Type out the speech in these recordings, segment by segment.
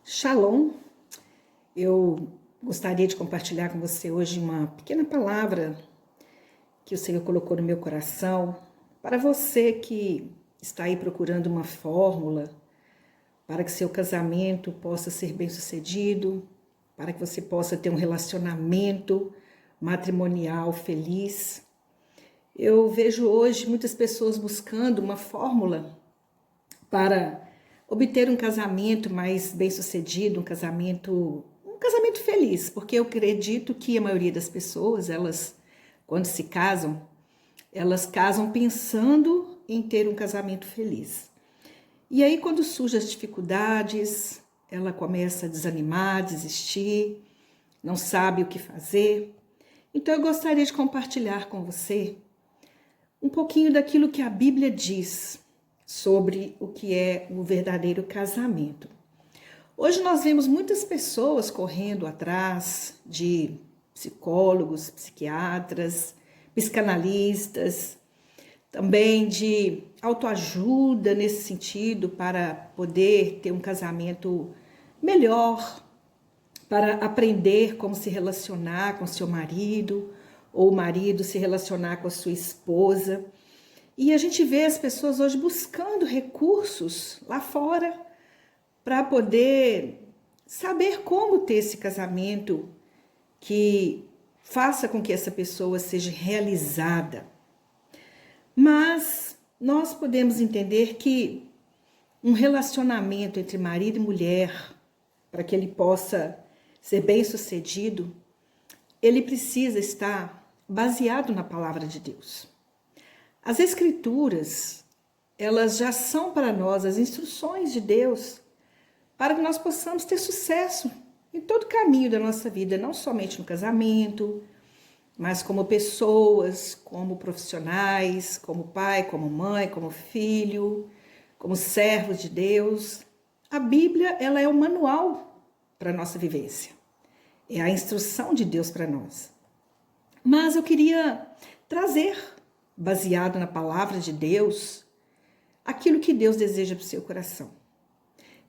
Shalom, eu gostaria de compartilhar com você hoje uma pequena palavra que o Senhor colocou no meu coração para você que está aí procurando uma fórmula para que seu casamento possa ser bem-sucedido, para que você possa ter um relacionamento matrimonial feliz. Eu vejo hoje muitas pessoas buscando uma fórmula para obter um casamento mais bem-sucedido, um casamento feliz, porque eu acredito que a maioria das pessoas, quando se casam, elas casam pensando em ter um casamento feliz. E aí, quando surgem as dificuldades, ela começa a desanimar, desistir, não sabe o que fazer. Então, eu gostaria de compartilhar com você um pouquinho daquilo que a Bíblia diz sobre o que é o verdadeiro casamento. Hoje nós vemos muitas pessoas correndo atrás de psicólogos, psiquiatras, psicanalistas, também de autoajuda nesse sentido para poder ter um casamento melhor, para aprender como se relacionar com seu marido, ou o marido se relacionar com a sua esposa. E a gente vê as pessoas hoje buscando recursos lá fora para poder saber como ter esse casamento que faça com que essa pessoa seja realizada. Mas nós podemos entender que um relacionamento entre marido e mulher, para que ele possa ser bem-sucedido, ele precisa estar baseado na palavra de Deus. As Escrituras, elas já são para nós as instruções de Deus para que nós possamos ter sucesso em todo o caminho da nossa vida, não somente no casamento, mas como pessoas, como profissionais, como pai, como mãe, como filho, como servos de Deus. A Bíblia, ela é o manual para a nossa vivência. É a instrução de Deus para nós. Mas eu queria trazer, baseado na palavra de Deus, aquilo que Deus deseja para o seu coração.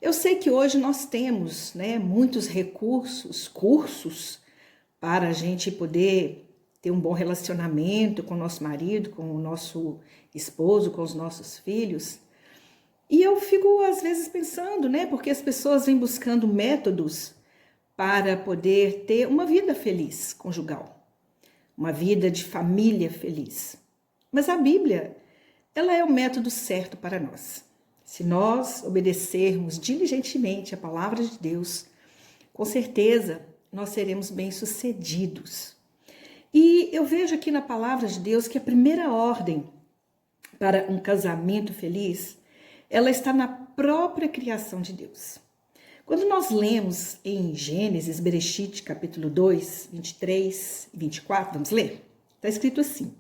Eu sei que hoje nós temos, muitos recursos, cursos, para a gente poder ter um bom relacionamento com o nosso marido, com o nosso esposo, com os nossos filhos. E eu fico, às vezes, pensando, porque as pessoas vêm buscando métodos para poder ter uma vida feliz conjugal, uma vida de família feliz. Mas a Bíblia, ela é o método certo para nós. Se nós obedecermos diligentemente a palavra de Deus, com certeza nós seremos bem-sucedidos. E eu vejo aqui na palavra de Deus que a primeira ordem para um casamento feliz, ela está na própria criação de Deus. Quando nós lemos em Gênesis, Bereshit, capítulo 2, 23 e 24, vamos ler? Está escrito assim: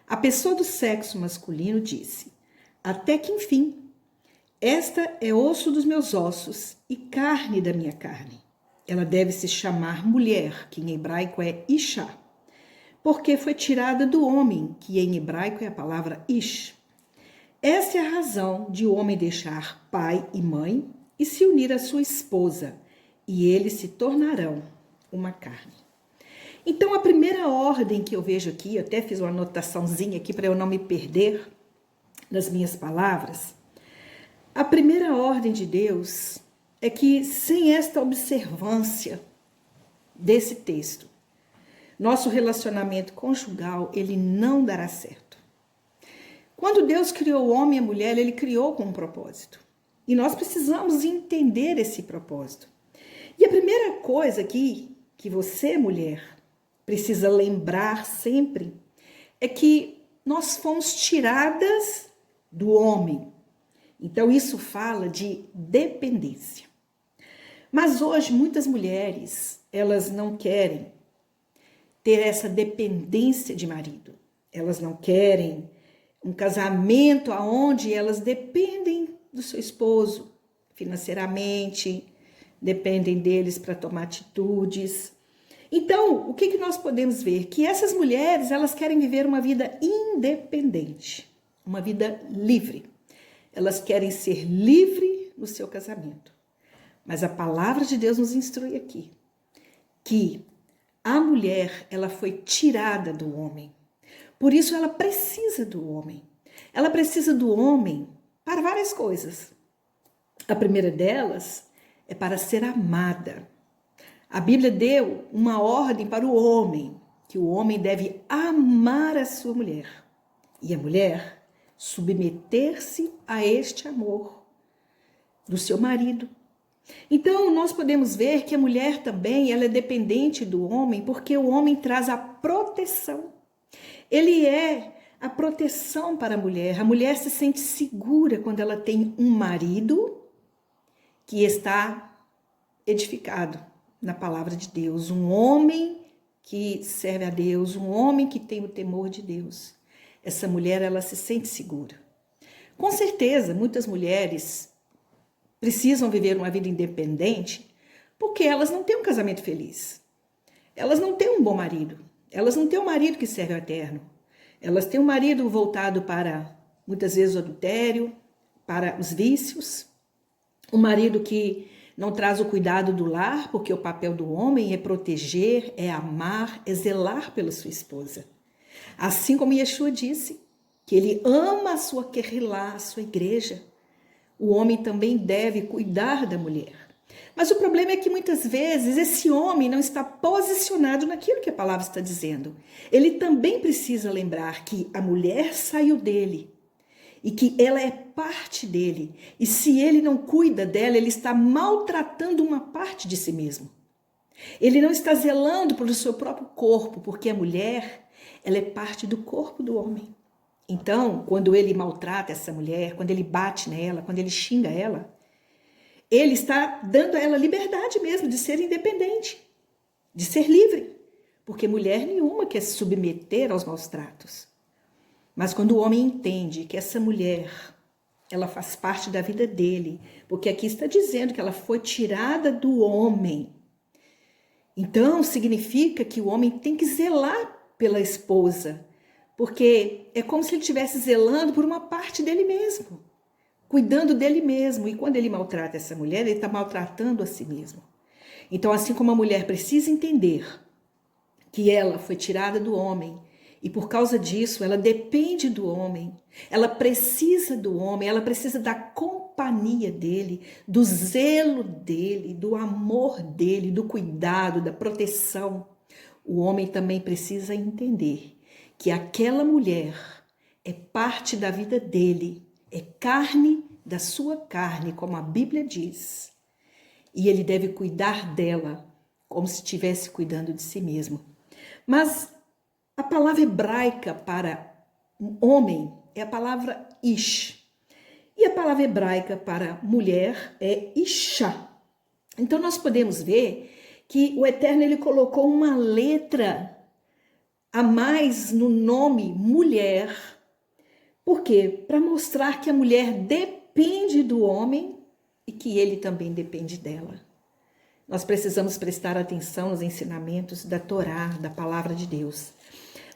a pessoa do sexo masculino disse: até que enfim, esta é osso dos meus ossos e carne da minha carne. Ela deve se chamar mulher, que em hebraico é Ishá, porque foi tirada do homem, que em hebraico é a palavra Ish. Essa é a razão de o homem deixar pai e mãe e se unir à sua esposa, e eles se tornarão uma carne. Então, a primeira ordem que eu vejo aqui, eu até fiz uma anotaçãozinha aqui para eu não me perder nas minhas palavras. A primeira ordem de Deus é que, sem esta observância desse texto, nosso relacionamento conjugal, ele não dará certo. Quando Deus criou o homem e a mulher, ele criou com um propósito. E nós precisamos entender esse propósito. E a primeira coisa aqui que você, mulher, precisa lembrar sempre é que nós fomos tiradas do homem. Então, isso fala de dependência. Mas hoje, muitas mulheres, elas não querem ter essa dependência de marido. Elas não querem um casamento onde elas dependem do seu esposo financeiramente, dependem deles para tomar atitudes. Então, o que nós podemos ver? Que essas mulheres, elas querem viver uma vida independente, uma vida livre. Elas querem ser livres no seu casamento. Mas a palavra de Deus nos instrui aqui que a mulher, ela foi tirada do homem. Por isso ela precisa do homem. Ela precisa do homem para várias coisas. A primeira delas é para ser amada. A Bíblia deu uma ordem para o homem, que o homem deve amar a sua mulher. E a mulher submeter-se a este amor do seu marido. Então, nós podemos ver que a mulher também ela é dependente do homem, porque o homem traz a proteção. Ele é a proteção para a mulher. A mulher se sente segura quando ela tem um marido que está edificado na palavra de Deus, um homem que serve a Deus, um homem que tem o temor de Deus. Essa mulher, ela se sente segura. Com certeza, muitas mulheres precisam viver uma vida independente porque elas não têm um casamento feliz. Elas não têm um bom marido. Elas não têm um marido que serve ao eterno. Elas têm um marido voltado para, muitas vezes, o adultério, para os vícios. Um marido que não traz o cuidado do lar, porque o papel do homem é proteger, é amar, é zelar pela sua esposa. Assim como Yeshua disse, que ele ama a sua querrilá, a sua igreja. O homem também deve cuidar da mulher. Mas o problema é que muitas vezes esse homem não está posicionado naquilo que a palavra está dizendo. Ele também precisa lembrar que a mulher saiu dele e que ela é parte dele. E se ele não cuida dela, ele está maltratando uma parte de si mesmo. Ele não está zelando pelo seu próprio corpo, porque a mulher, ela é parte do corpo do homem. Então, quando ele maltrata essa mulher, quando ele bate nela, quando ele xinga ela, ele está dando a ela liberdade mesmo de ser independente, de ser livre, porque mulher nenhuma quer se submeter aos maus tratos. Mas quando o homem entende que essa mulher, ela faz parte da vida dele, porque aqui está dizendo que ela foi tirada do homem, então significa que o homem tem que zelar pela esposa, porque é como se ele estivesse zelando por uma parte dele mesmo, cuidando dele mesmo. E quando ele maltrata essa mulher, ele está maltratando a si mesmo. Então, assim como a mulher precisa entender que ela foi tirada do homem, e por causa disso ela depende do homem, ela precisa do homem, ela precisa da companhia dele, do zelo dele, do amor dele, do cuidado, da proteção. O homem também precisa entender que aquela mulher é parte da vida dele, é carne da sua carne, como a Bíblia diz. E ele deve cuidar dela como se estivesse cuidando de si mesmo. Mas a palavra hebraica para homem é a palavra ish. E a palavra hebraica para mulher é isha. Então nós podemos ver que o Eterno ele colocou uma letra a mais no nome mulher. Por quê? Para mostrar que a mulher depende do homem e que ele também depende dela. Nós precisamos prestar atenção nos ensinamentos da Torá, da palavra de Deus.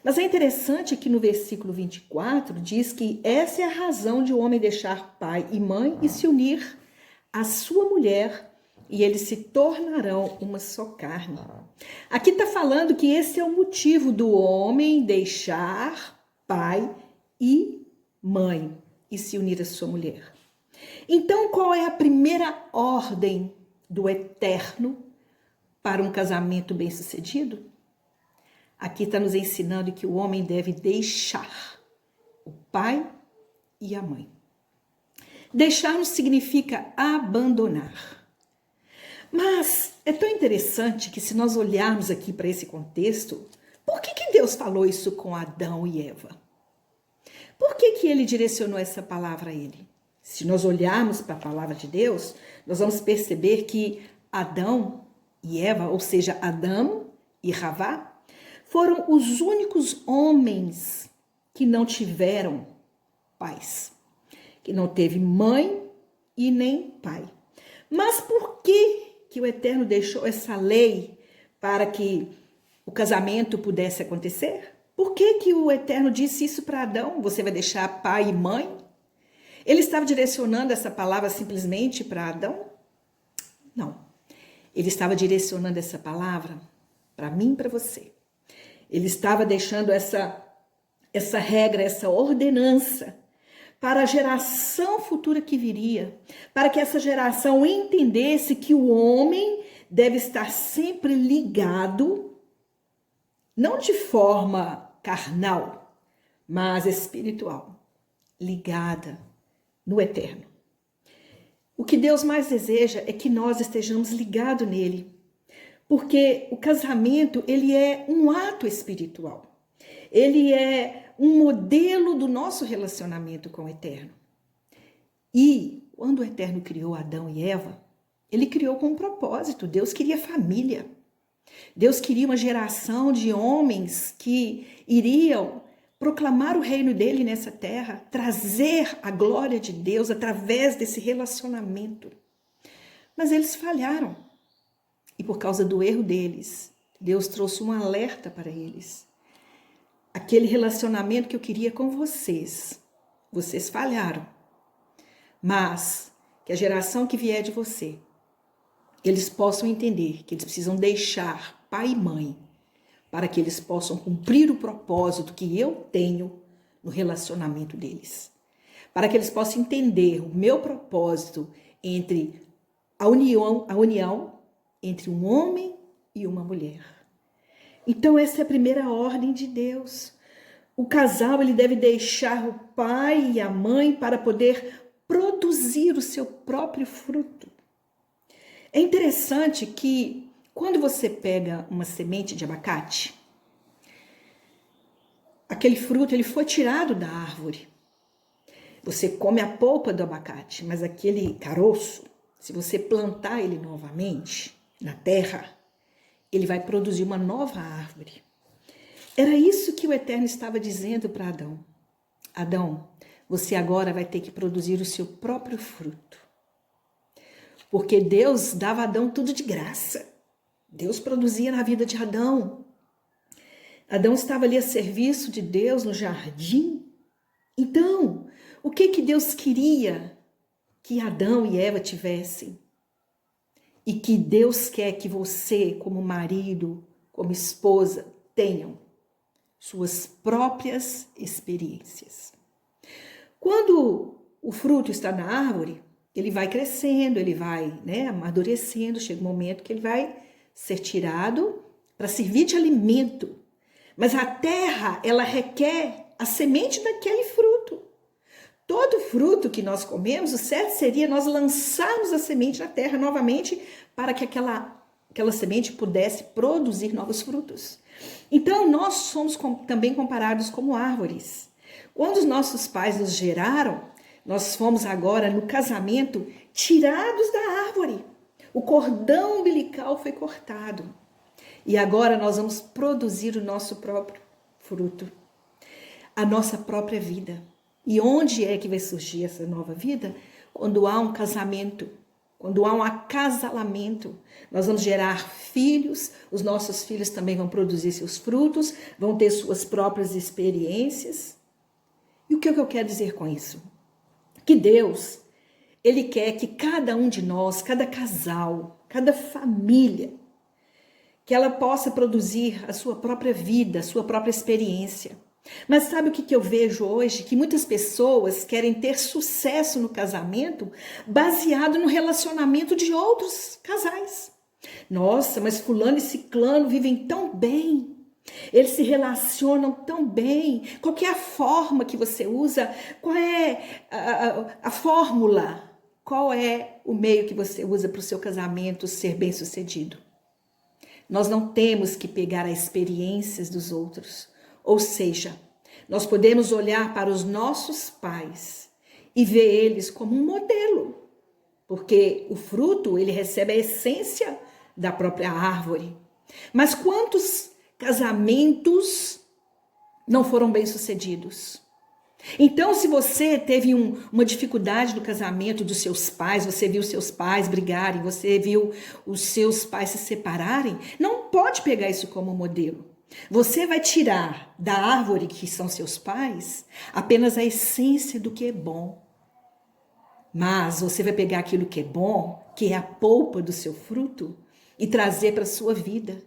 Mas é interessante que no versículo 24 diz que essa é a razão de o homem deixar pai e mãe e se unir à sua mulher e eles se tornarão uma só carne. Aqui está falando que esse é o motivo do homem deixar pai e mãe e se unir à sua mulher. Então, qual é a primeira ordem do Eterno para um casamento bem-sucedido? Aqui está nos ensinando que o homem deve deixar o pai e a mãe. Deixar não significa abandonar. Mas é tão interessante que se nós olharmos aqui para esse contexto, por que Deus falou isso com Adão e Eva? Por que ele direcionou essa palavra a ele? Se nós olharmos para a palavra de Deus, nós vamos perceber que Adão e Eva, ou seja, Adão e Havá, foram os únicos homens que não tiveram pais, que não teve mãe e nem pai. Mas por que o Eterno deixou essa lei para que o casamento pudesse acontecer? Por que o Eterno disse isso para Adão? Você vai deixar pai e mãe? Ele estava direcionando essa palavra simplesmente para Adão? Não. Ele estava direcionando essa palavra para mim e para você. Ele estava deixando essa regra, essa ordenança para a geração futura que viria, para que essa geração entendesse que o homem deve estar sempre ligado, não de forma carnal, mas espiritual, ligada no eterno. O que Deus mais deseja é que nós estejamos ligados nele, porque o casamento, ele é um ato espiritual. Ele é um modelo do nosso relacionamento com o eterno. E quando o eterno criou Adão e Eva, ele criou com um propósito. Deus queria família. Deus queria uma geração de homens que iriam proclamar o reino dele nessa terra, trazer a glória de Deus através desse relacionamento. Mas eles falharam. E por causa do erro deles, Deus trouxe um alerta para eles. Aquele relacionamento que eu queria com vocês, vocês falharam. Mas que a geração que vier de você, eles possam entender que eles precisam deixar pai e mãe para que eles possam cumprir o propósito que eu tenho no relacionamento deles. Para que eles possam entender o meu propósito entre a união entre um homem e uma mulher. Então essa é a primeira ordem de Deus. O casal ele deve deixar o pai e a mãe para poder produzir o seu próprio fruto. É interessante que quando você pega uma semente de abacate, aquele fruto ele foi tirado da árvore. Você come a polpa do abacate, mas aquele caroço, se você plantar ele novamente na terra, ele vai produzir uma nova árvore. Era isso que o Eterno estava dizendo para Adão. Adão, você agora vai ter que produzir o seu próprio fruto. Porque Deus dava a Adão tudo de graça. Deus produzia na vida de Adão. Adão estava ali a serviço de Deus no jardim. Então, o que Deus queria que Adão e Eva tivessem? E que Deus quer que você, como marido, como esposa, tenham suas próprias experiências. Quando o fruto está na árvore, ele vai crescendo, ele vai amadurecendo, chega um momento que ele vai ser tirado para servir de alimento. Mas a terra, ela requer a semente daquele fruto. Todo fruto que nós comemos, o certo seria nós lançarmos a semente na terra novamente para que aquela semente pudesse produzir novos frutos. Então, nós somos também comparados como árvores. Quando os nossos pais nos geraram, nós fomos agora no casamento tirados da árvore. O cordão umbilical foi cortado. E agora nós vamos produzir o nosso próprio fruto, a nossa própria vida. E onde é que vai surgir essa nova vida? Quando há um casamento, quando há um acasalamento. Nós vamos gerar filhos, os nossos filhos também vão produzir seus frutos, vão ter suas próprias experiências. E o que eu quero dizer com isso? Que Deus, Ele quer que cada um de nós, cada casal, cada família, que ela possa produzir a sua própria vida, a sua própria experiência. Mas sabe o que eu vejo hoje? Que muitas pessoas querem ter sucesso no casamento baseado no relacionamento de outros casais. Nossa, mas fulano e ciclano vivem tão bem. Eles se relacionam tão bem. Qual que é a forma que você usa? Qual é a fórmula? Qual é o meio que você usa para o seu casamento ser bem sucedido? Nós não temos que pegar as experiências dos outros. Ou seja, nós podemos olhar para os nossos pais e ver eles como um modelo. Porque o fruto, ele recebe a essência da própria árvore. Mas quantos casamentos não foram bem-sucedidos? Então, se você teve uma dificuldade no casamento dos seus pais, você viu seus pais brigarem, você viu os seus pais se separarem, não pode pegar isso como modelo. Você vai tirar da árvore que são seus pais apenas a essência do que é bom. Mas você vai pegar aquilo que é bom, que é a polpa do seu fruto, e trazer para a sua vida.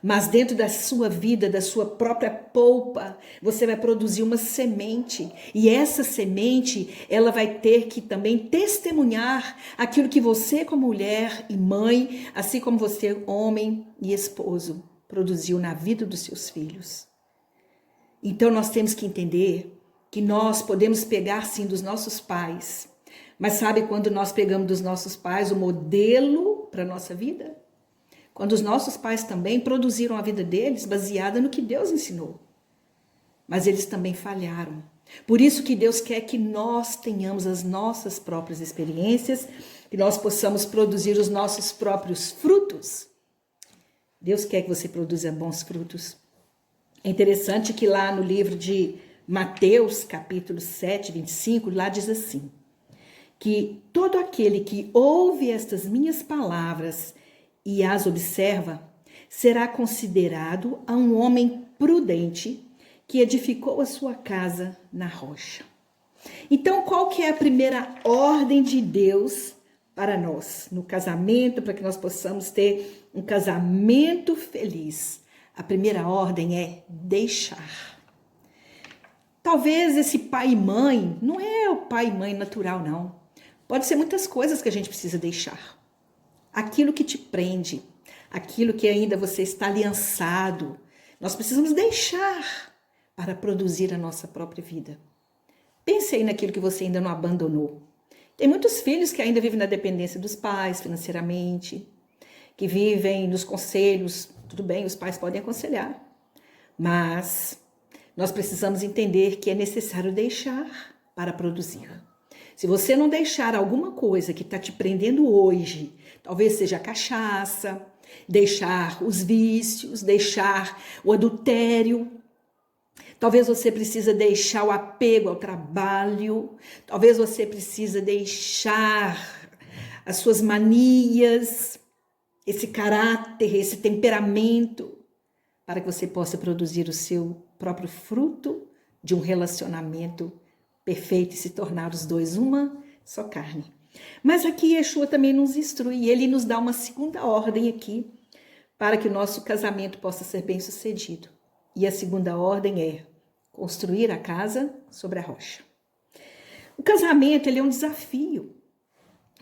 Mas dentro da sua vida, da sua própria polpa, você vai produzir uma semente. E essa semente, ela vai ter que também testemunhar aquilo que você, como mulher e mãe, assim como você, homem e esposo, produziu na vida dos seus filhos. Então nós temos que entender que nós podemos pegar sim dos nossos pais, mas sabe quando nós pegamos dos nossos pais o modelo para a nossa vida? Quando os nossos pais também produziram a vida deles baseada no que Deus ensinou. Mas eles também falharam. Por isso que Deus quer que nós tenhamos as nossas próprias experiências, que nós possamos produzir os nossos próprios frutos. Deus quer que você produza bons frutos. É interessante que lá no livro de Mateus, capítulo 7, 25, lá diz assim, que todo aquele que ouve estas minhas palavras e as observa, será considerado a um homem prudente que edificou a sua casa na rocha. Então, qual que é a primeira ordem de Deus para nós no casamento, para que nós possamos ter um casamento feliz? A primeira ordem é deixar. Talvez esse pai e mãe não é o pai e mãe natural, não. Pode ser muitas coisas que a gente precisa deixar. Aquilo que te prende, aquilo que ainda você está aliançado, nós precisamos deixar para produzir a nossa própria vida. Pense aí naquilo que você ainda não abandonou. Tem muitos filhos que ainda vivem na dependência dos pais financeiramente, que vivem nos conselhos. Tudo bem, os pais podem aconselhar, mas nós precisamos entender que é necessário deixar para produzir. Se você não deixar alguma coisa que está te prendendo hoje, talvez seja a cachaça, deixar os vícios, deixar o adultério, talvez você precisa deixar o apego ao trabalho, talvez você precisa deixar as suas manias, esse caráter, esse temperamento, para que você possa produzir o seu próprio fruto de um relacionamento perfeito e se tornar os dois uma só carne. Mas aqui Yeshua também nos instrui, ele nos dá uma segunda ordem aqui, para que o nosso casamento possa ser bem sucedido. E a segunda ordem é construir a casa sobre a rocha. O casamento, ele é um desafio,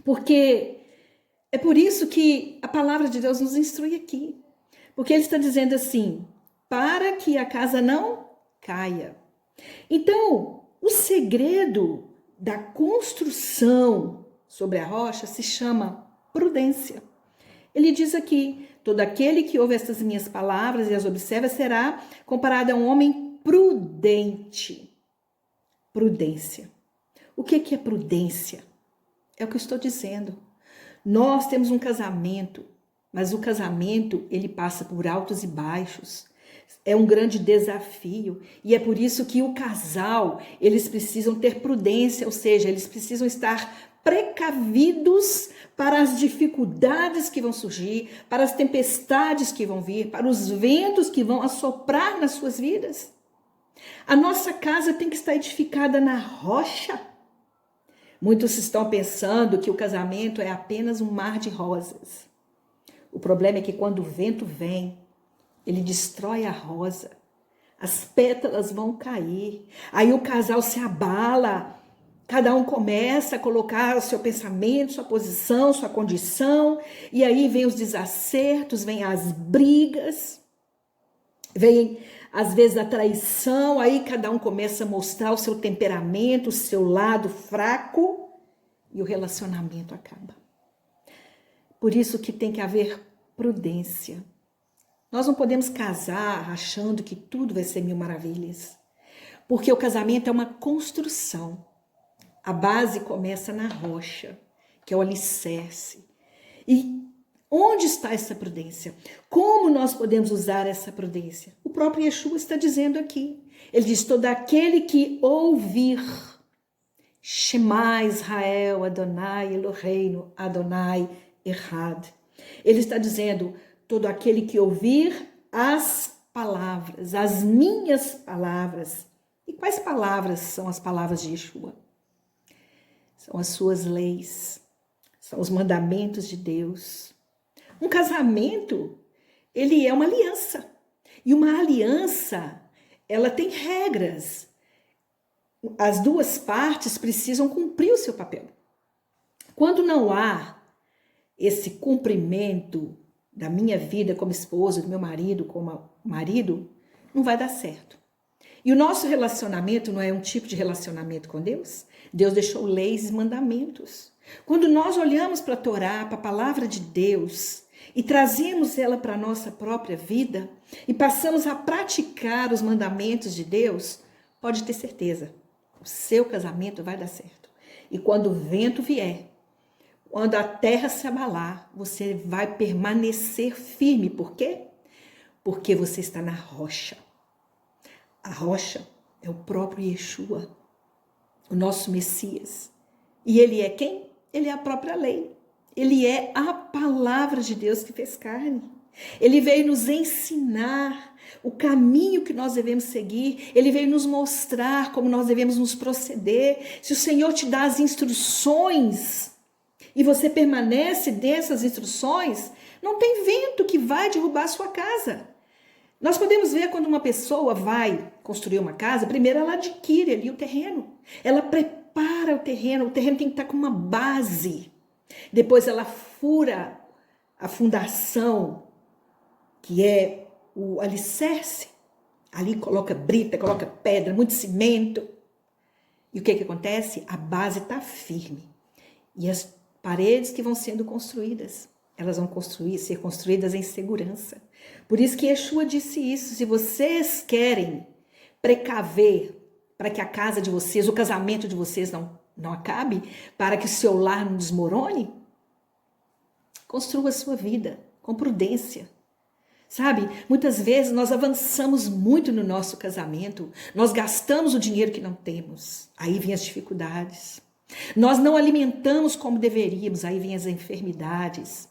porque é por isso que a palavra de Deus nos instrui aqui. Porque ele está dizendo assim, para que a casa não caia. Então, o segredo da construção sobre a rocha se chama prudência. Ele diz aqui, todo aquele que ouve estas minhas palavras e as observa será comparado a um homem prudente. Prudência. O que é prudência? É o que eu estou dizendo. Nós temos um casamento, mas o casamento ele passa por altos e baixos. É um grande desafio e é por isso que o casal, eles precisam ter prudência, ou seja, eles precisam estar precavidos para as dificuldades que vão surgir, para as tempestades que vão vir, para os ventos que vão assoprar nas suas vidas. A nossa casa tem que estar edificada na rocha. Muitos estão pensando que o casamento é apenas um mar de rosas. O problema é que quando o vento vem, ele destrói a rosa, as pétalas vão cair, aí o casal se abala, cada um começa a colocar o seu pensamento, sua posição, sua condição, e aí vem os desacertos, vem as brigas, vem às vezes a traição, aí cada um começa a mostrar o seu temperamento, o seu lado fraco, e o relacionamento acaba. Por isso que tem que haver prudência. Nós não podemos casar achando que tudo vai ser mil maravilhas, porque o casamento é uma construção. A base começa na rocha, que é o alicerce. E onde está essa prudência? Como nós podemos usar essa prudência? O próprio Yeshua está dizendo aqui. Ele diz, todo aquele que ouvir, Shema Israel, Adonai Eloheinu, Adonai Echad. Ele está dizendo, todo aquele que ouvir as palavras, as minhas palavras. E quais palavras são as palavras de Yeshua? são as suas leis, são os mandamentos de Deus. Um casamento, ele é uma aliança. E uma aliança, ela tem regras. As duas partes precisam cumprir o seu papel. Quando não há esse cumprimento da minha vida como esposa, do meu marido como marido, não vai dar certo. E o nosso relacionamento não é um tipo de relacionamento com Deus? Deus deixou leis e mandamentos. Quando nós olhamos para a Torá, para a palavra de Deus, e trazemos ela para a nossa própria vida, e passamos a praticar os mandamentos de Deus, pode ter certeza, o seu casamento vai dar certo. E quando o vento vier, quando a terra se abalar, você vai permanecer firme. Por quê? Porque você está na rocha. A rocha é o próprio Yeshua, o nosso Messias. E ele é quem? Ele é a própria lei. Ele é a palavra de Deus que fez carne. Ele veio nos ensinar o caminho que nós devemos seguir. Ele veio nos mostrar como nós devemos nos proceder. Se o Senhor te dá as instruções e você permanece dessas instruções, não tem vento que vai derrubar a sua casa. Nós podemos ver quando uma pessoa vai construir uma casa, primeiro ela adquire ali o terreno. Ela prepara o terreno tem que estar com uma base. Depois ela fura a fundação, que é o alicerce. Ali coloca brita, coloca pedra, muito cimento. E o que acontece? A base está firme. E as paredes que vão sendo construídas, elas vão ser construídas em segurança. Por isso que Yeshua disse isso. Se vocês querem precaver para que a casa de vocês, o casamento de vocês não acabe, para que o seu lar não desmorone, construa a sua vida com prudência. Sabe, muitas vezes nós avançamos muito no nosso casamento, nós gastamos o dinheiro que não temos, aí vem as dificuldades. Nós não alimentamos como deveríamos, aí vem as enfermidades.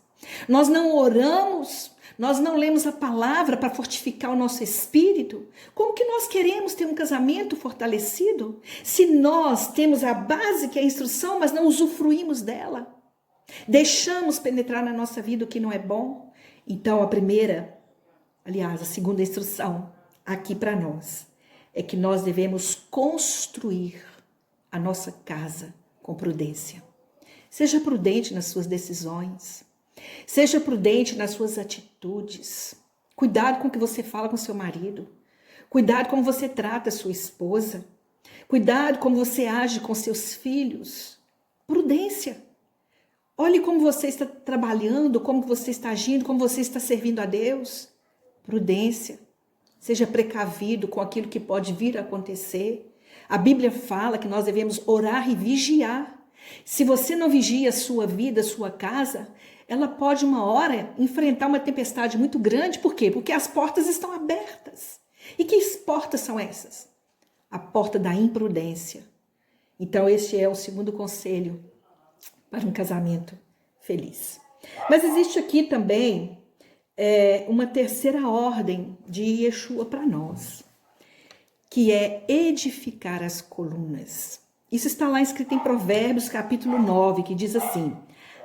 Nós não oramos, nós não lemos a palavra para fortificar o nosso espírito. Como que nós queremos ter um casamento fortalecido se nós temos a base, que é a instrução, mas não usufruímos dela? Deixamos penetrar na nossa vida o que não é bom? Então a segunda instrução aqui para nós é que nós devemos construir a nossa casa com prudência. Seja prudente nas suas decisões. Seja prudente nas suas atitudes. Cuidado com o que você fala com seu marido. Cuidado como você trata a sua esposa. Cuidado como você age com seus filhos. Prudência. Olhe como você está trabalhando, como você está agindo, como você está servindo a Deus. Prudência. Seja precavido com aquilo que pode vir a acontecer. A Bíblia fala que nós devemos orar e vigiar. Se você não vigia a sua vida, a sua casa, ela pode uma hora enfrentar uma tempestade muito grande. Por quê? Porque as portas estão abertas. E que portas são essas? A porta da imprudência. Então este é o segundo conselho para um casamento feliz. Mas existe aqui também uma terceira ordem de Yeshua para nós, que é edificar as colunas. Isso está lá escrito em Provérbios, capítulo 9, que diz assim: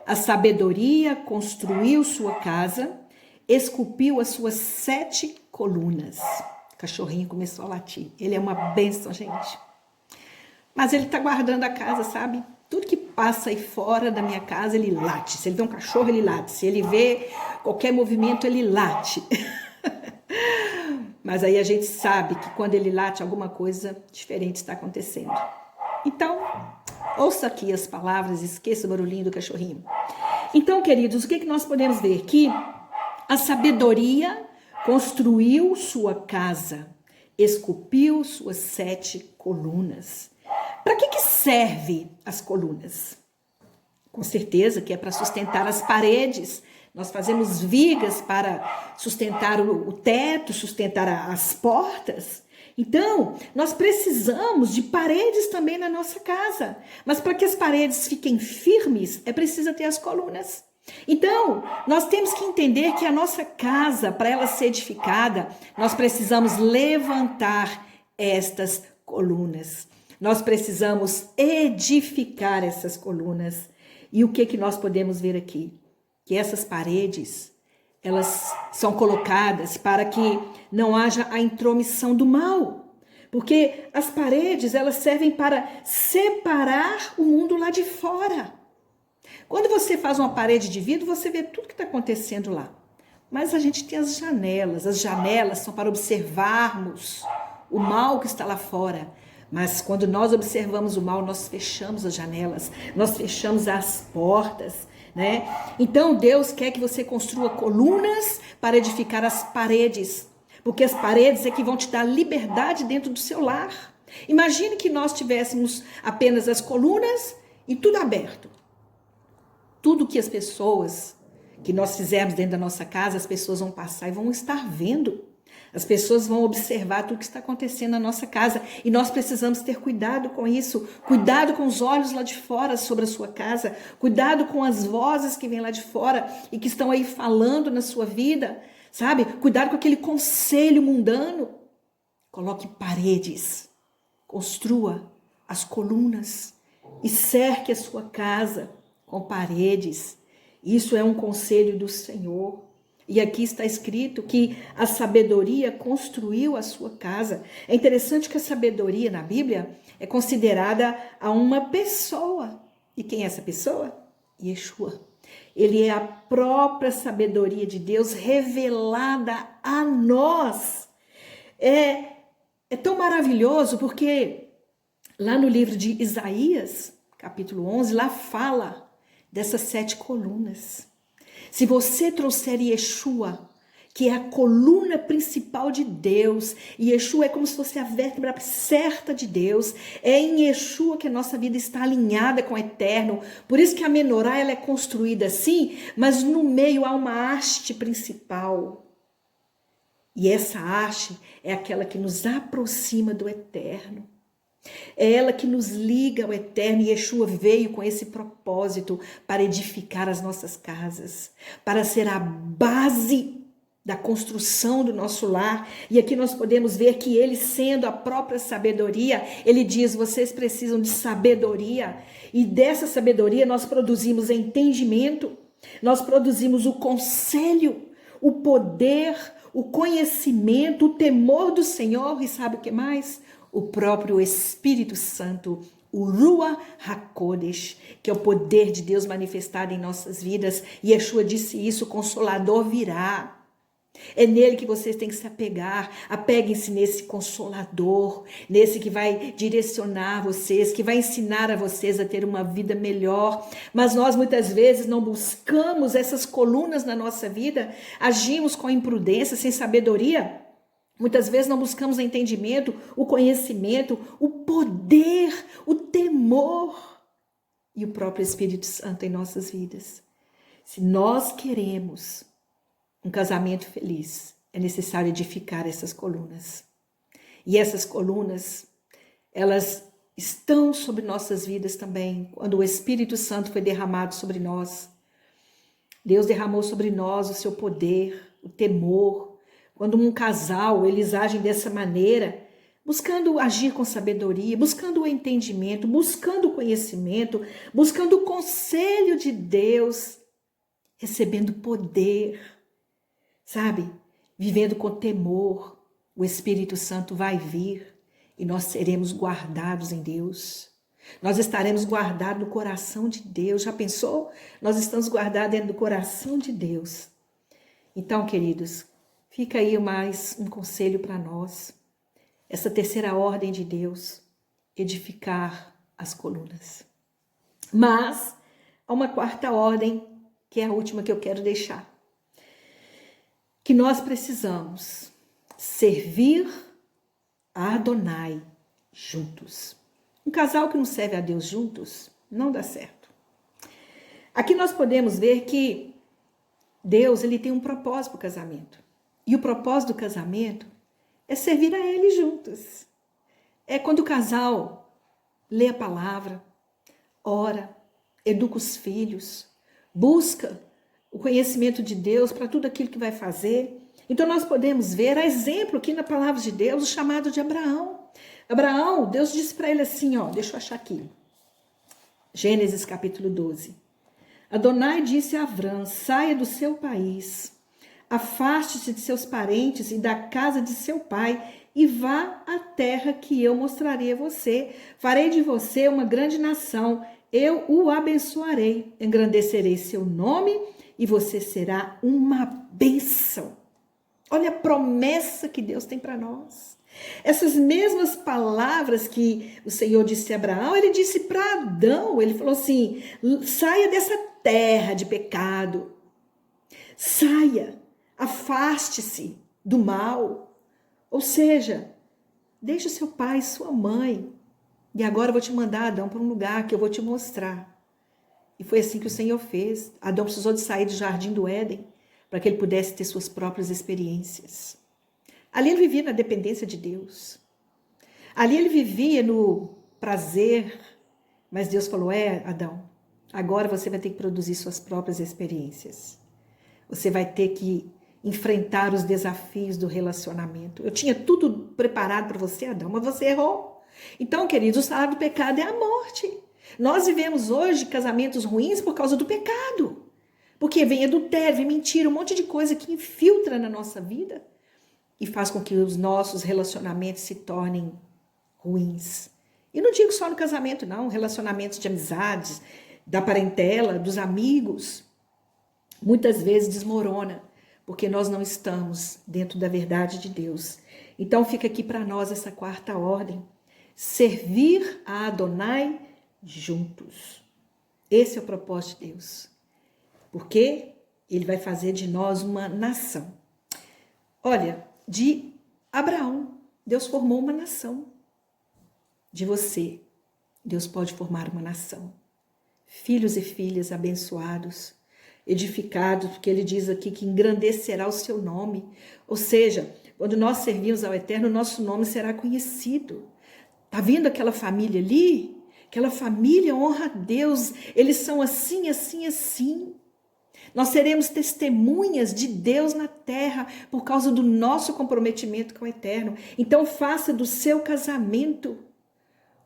a sabedoria construiu sua casa, esculpiu as suas 7 colunas. O cachorrinho começou a latir. Ele é uma bênção, gente. Mas ele está guardando a casa, sabe? Tudo que passa aí fora da minha casa, ele late. Se ele vê um cachorro, ele late. Se ele vê qualquer movimento, ele late. Mas aí a gente sabe que quando ele late, alguma coisa diferente está acontecendo. Então, ouça aqui as palavras, esqueça o barulhinho do cachorrinho. Então, queridos, o que nós podemos ver? Que a sabedoria construiu sua casa, esculpiu suas 7 colunas. Para que serve as colunas? Com certeza que é para sustentar as paredes. Nós fazemos vigas para sustentar o teto, sustentar as portas. Então, nós precisamos de paredes também na nossa casa. Mas para que as paredes fiquem firmes, é preciso ter as colunas. Então, nós temos que entender que a nossa casa, para ela ser edificada, nós precisamos levantar estas colunas. Nós precisamos edificar essas colunas. E o que nós podemos ver aqui? Que essas paredes, elas são colocadas para que não haja a intromissão do mal. Porque as paredes, elas servem para separar o mundo lá de fora. Quando você faz uma parede de vidro, você vê tudo que está acontecendo lá. Mas a gente tem as janelas são para observarmos o mal que está lá fora. Mas quando nós observamos o mal, nós fechamos as janelas, nós fechamos as portas, né? Então Deus quer que você construa colunas para edificar as paredes, porque as paredes é que vão te dar liberdade dentro do seu lar. Imagine que nós tivéssemos apenas as colunas e tudo aberto. Tudo que as pessoas, que nós fizermos dentro da nossa casa, as pessoas vão passar e vão estar vendo. As pessoas vão observar tudo que está acontecendo na nossa casa. E nós precisamos ter cuidado com isso. Cuidado com os olhos lá de fora sobre a sua casa. Cuidado com as vozes que vêm lá de fora e que estão aí falando na sua vida. Sabe? Cuidado com aquele conselho mundano. Coloque paredes. Construa as colunas. E cerque a sua casa com paredes. Isso é um conselho do Senhor. E aqui está escrito que a sabedoria construiu a sua casa. É interessante que a sabedoria na Bíblia é considerada a uma pessoa. E quem é essa pessoa? Yeshua. Ele é a própria sabedoria de Deus revelada a nós. É tão maravilhoso porque lá no livro de Isaías, capítulo 11, lá fala dessas 7 colunas. Se você trouxer Yeshua, que é a coluna principal de Deus, e Yeshua é como se fosse a vértebra certa de Deus, é em Yeshua que a nossa vida está alinhada com o eterno. Por isso que a menorá ela é construída assim, mas no meio há uma haste principal. E essa haste é aquela que nos aproxima do eterno. É ela que nos liga ao eterno, e Yeshua veio com esse propósito para edificar as nossas casas, para ser a base da construção do nosso lar. E aqui nós podemos ver que ele, sendo a própria sabedoria, ele diz: vocês precisam de sabedoria, e dessa sabedoria nós produzimos entendimento, nós produzimos o conselho, o poder, o conhecimento, o temor do Senhor, e sabe o que mais? O próprio Espírito Santo, o Ruach HaKodesh, que é o poder de Deus manifestado em nossas vidas. E Yeshua disse isso: o Consolador virá. É nele que vocês têm que se apegar. Apeguem-se nesse Consolador, nesse que vai direcionar vocês, que vai ensinar a vocês a ter uma vida melhor. Mas nós muitas vezes não buscamos essas colunas na nossa vida, agimos com imprudência, sem sabedoria. Muitas vezes não buscamos o entendimento, o conhecimento, o poder, o temor e o próprio Espírito Santo em nossas vidas. Se nós queremos um casamento feliz, é necessário edificar essas colunas. E essas colunas, elas estão sobre nossas vidas também. Quando o Espírito Santo foi derramado sobre nós, Deus derramou sobre nós o seu poder, o temor. Quando um casal, eles agem dessa maneira, buscando agir com sabedoria, buscando o entendimento, buscando o conhecimento, buscando o conselho de Deus, recebendo poder, sabe? Vivendo com temor, o Espírito Santo vai vir e nós seremos guardados em Deus. Nós estaremos guardados no coração de Deus. Já pensou? Nós estamos guardados dentro do coração de Deus. Então, queridos, fica aí mais um conselho para nós. Essa terceira ordem de Deus, edificar as colunas. Mas há uma quarta ordem, que é a última que eu quero deixar. Que nós precisamos servir a Adonai juntos. Um casal que não serve a Deus juntos não dá certo. Aqui nós podemos ver que Deus, ele tem um propósito para o casamento. E o propósito do casamento é servir a Ele juntos. É quando o casal lê a palavra, ora, educa os filhos, busca o conhecimento de Deus para tudo aquilo que vai fazer. Então nós podemos ver, a exemplo aqui na palavra de Deus, o chamado de Abraão. Abraão, Deus disse para ele assim, ó, deixa eu achar aqui. Gênesis capítulo 12. Adonai disse a Abrão, saia do seu país, afaste-se de seus parentes e da casa de seu pai e vá à terra que eu mostrarei a você. Farei de você uma grande nação, eu o abençoarei, engrandecerei seu nome e você será uma bênção. Olha a promessa que Deus tem para nós. Essas mesmas palavras que o Senhor disse a Abraão, ele disse para Adão, ele falou assim, saia dessa terra de pecado, saia, afaste-se do mal, ou seja, deixe seu pai, sua mãe, e agora eu vou te mandar, Adão, para um lugar que eu vou te mostrar. E foi assim que o Senhor fez. Adão precisou de sair do jardim do Éden para que ele pudesse ter suas próprias experiências. Ali ele vivia na dependência de Deus. Ali ele vivia no prazer, mas Deus falou, Adão, agora você vai ter que produzir suas próprias experiências. Você vai ter que enfrentar os desafios do relacionamento. Eu tinha tudo preparado para você, Adão, mas você errou. Então, queridos, o salário do pecado é a morte. Nós vivemos hoje casamentos ruins por causa do pecado. Porque vem adultério, vem mentira, um monte de coisa que infiltra na nossa vida e faz com que os nossos relacionamentos se tornem ruins. E não digo só no casamento, não. Relacionamentos de amizades, da parentela, dos amigos, muitas vezes desmorona, porque nós não estamos dentro da verdade de Deus. Então fica aqui para nós essa quarta ordem. Servir a Adonai juntos. Esse é o propósito de Deus. Porque ele vai fazer de nós uma nação. Olha, de Abraão, Deus formou uma nação. De você, Deus pode formar uma nação. Filhos e filhas abençoados, edificados, porque ele diz aqui que engrandecerá o seu nome. Ou seja, quando nós servimos ao Eterno, o nosso nome será conhecido. Está vendo aquela família ali? Aquela família honra a Deus. Eles são assim, assim, assim. Nós seremos testemunhas de Deus na terra por causa do nosso comprometimento com o Eterno. Então faça do seu casamento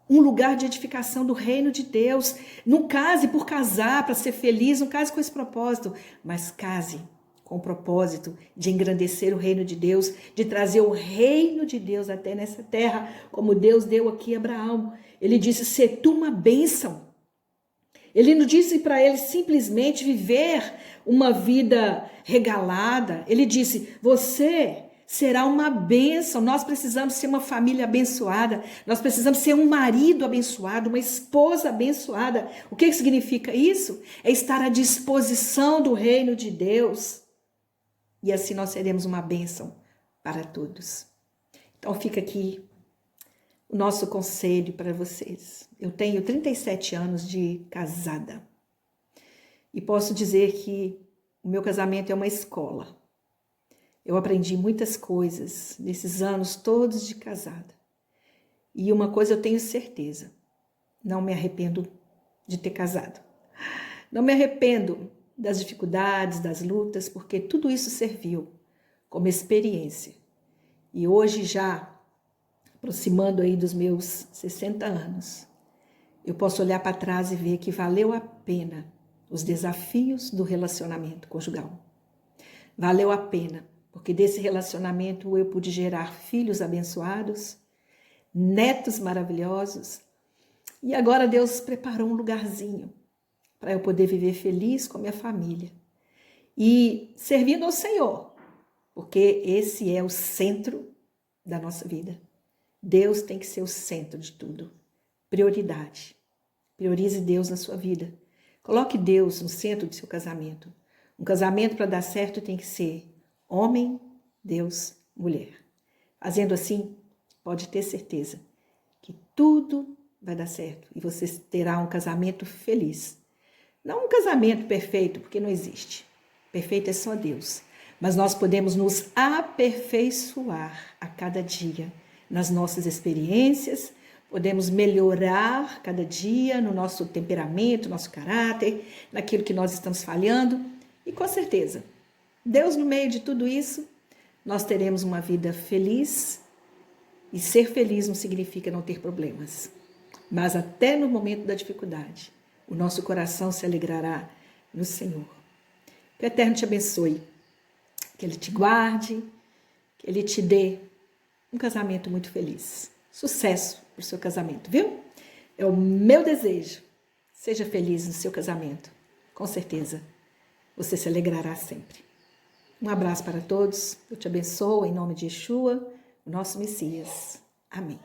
um lugar de edificação do reino de Deus. Não case por casar, para ser feliz, não case com esse propósito, mas case com o propósito de engrandecer o reino de Deus, de trazer o reino de Deus até nessa terra, como Deus deu aqui a Abraão. Ele disse, "Se tu uma bênção." Ele não disse para ele simplesmente viver uma vida regalada. Ele disse, você será uma bênção. Nós precisamos ser uma família abençoada. Nós precisamos ser um marido abençoado, uma esposa abençoada. O que significa isso? É estar à disposição do reino de Deus. E assim nós seremos uma bênção para todos. Então fica aqui o nosso conselho para vocês. Eu tenho 37 anos de casada. E posso dizer que o meu casamento é uma escola. Eu aprendi muitas coisas nesses anos todos de casada. E uma coisa eu tenho certeza, não me arrependo de ter casado. Não me arrependo das dificuldades, das lutas, porque tudo isso serviu como experiência. E hoje já, aproximando aí dos meus 60 anos, eu posso olhar para trás e ver que valeu a pena os desafios do relacionamento conjugal. Valeu a pena, porque desse relacionamento eu pude gerar filhos abençoados, netos maravilhosos, e agora Deus preparou um lugarzinho para eu poder viver feliz com a minha família e servindo ao Senhor, porque esse é o centro da nossa vida. Deus tem que ser o centro de tudo. Prioridade. Priorize Deus na sua vida. Coloque Deus no centro do seu casamento. Um casamento para dar certo tem que ser homem, Deus, mulher. Fazendo assim, pode ter certeza que tudo vai dar certo e você terá um casamento feliz. Não um casamento perfeito, porque não existe. Perfeito é só Deus. Mas nós podemos nos aperfeiçoar a cada dia nas nossas experiências, podemos melhorar cada dia no nosso temperamento, nosso caráter, naquilo que nós estamos falhando. E com certeza, Deus no meio de tudo isso, nós teremos uma vida feliz E ser feliz não significa não ter problemas. Mas até no momento da dificuldade, o nosso coração se alegrará no Senhor. Que o Eterno te abençoe. Que Ele te guarde. Que Ele te dê um casamento muito feliz. Sucesso para o seu casamento, viu? É o meu desejo. Seja feliz no seu casamento. Com certeza, você se alegrará sempre. Um abraço para todos. Eu te abençoo em nome de Yeshua, o nosso Messias. Amém.